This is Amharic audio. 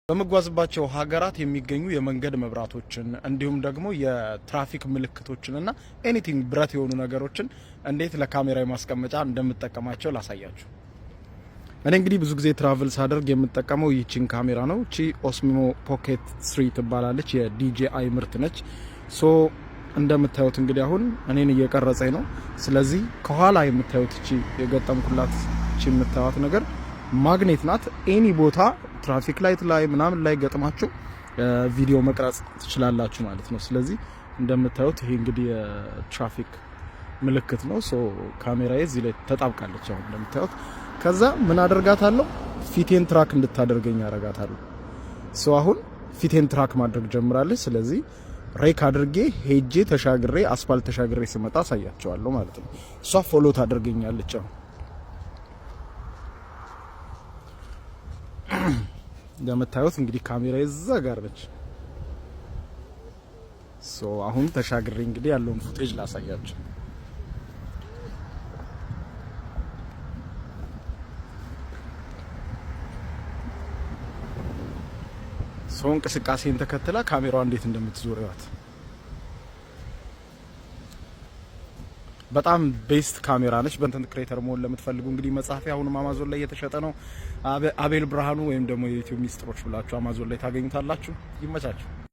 በመጓዝባቸው ሀገራት የሚገኙ የመንገድ መብራቶችን እንዲሁም ደግሞ የትራፊክ ምልክቶችንና ኤኒቲንግ ብረት የሆኑ ነገሮችን እንዴት ለካሜራ ማስቀመጫ እንደምጠቀማቸው ላሳያችሁ። እኔ እንግዲህ ብዙ ጊዜ ትራቨል ሳደርግ የምጠቀመው ይቺን ካሜራ ነው። እቺ ኦስሞ ፖኬት 3 ትባላለች። የዲጂአይ ምርት ነች። ሶ እንደምታዩት እንግዲህ አሁን እኔን እየቀረጸኝ ነው። ስለዚህ ከኋላ የምታዩት እቺ የገጠምኩላት እቺ የምታዩት ነገር ማግኔት ናት። ኤኒ ቦታ ትራፊክ ላይት ላይ ምናምን ላይ ገጥማችሁ ቪዲዮ መቅረጽ ትችላላችሁ ማለት ነው። ስለዚህ እንደምታዩት ይሄ እንግዲህ የትራፊክ ምልክት ነው። ሶ ካሜራዬ እዚህ ላይ ተጣብቃለች አሁን እንደምታዩት። ከዛ ምን አደርጋታለሁ? ፊቴን ትራክ እንድታደርገኝ አደርጋታለሁ። ሶ አሁን ፊቴን ትራክ ማድረግ ጀምራለች። ስለዚህ ሬክ አድርጌ ሄጄ ተሻግሬ አስፋልት ተሻግሬ ስመጣ አሳያቸዋለሁ ማለት ነው። እሷ ፎሎ ታደርገኛለች አሁን እንደምታዩት እንግዲህ ካሜራ እዛ ጋር ነች። ሶ አሁን ተሻግሬ እንግዲህ ያለውን ፉቴጅ ላሳያችሁ። ሶ እንቅስቃሴን ተከትላ ካሜራዋ እንዴት እንደምትዞር ያት በጣም ቤስት ካሜራ ነች። በኮንተንት ክሬተር መሆን ለምትፈልጉ እንግዲህ መጽሐፊ አሁንም አማዞን ላይ እየተሸጠ ነው። አቤል ብርሃኑ ወይም ደግሞ የዩቲዩብ ሚስጥሮች ብላችሁ አማዞን ላይ ታገኙታላችሁ። ይመቻችሁ።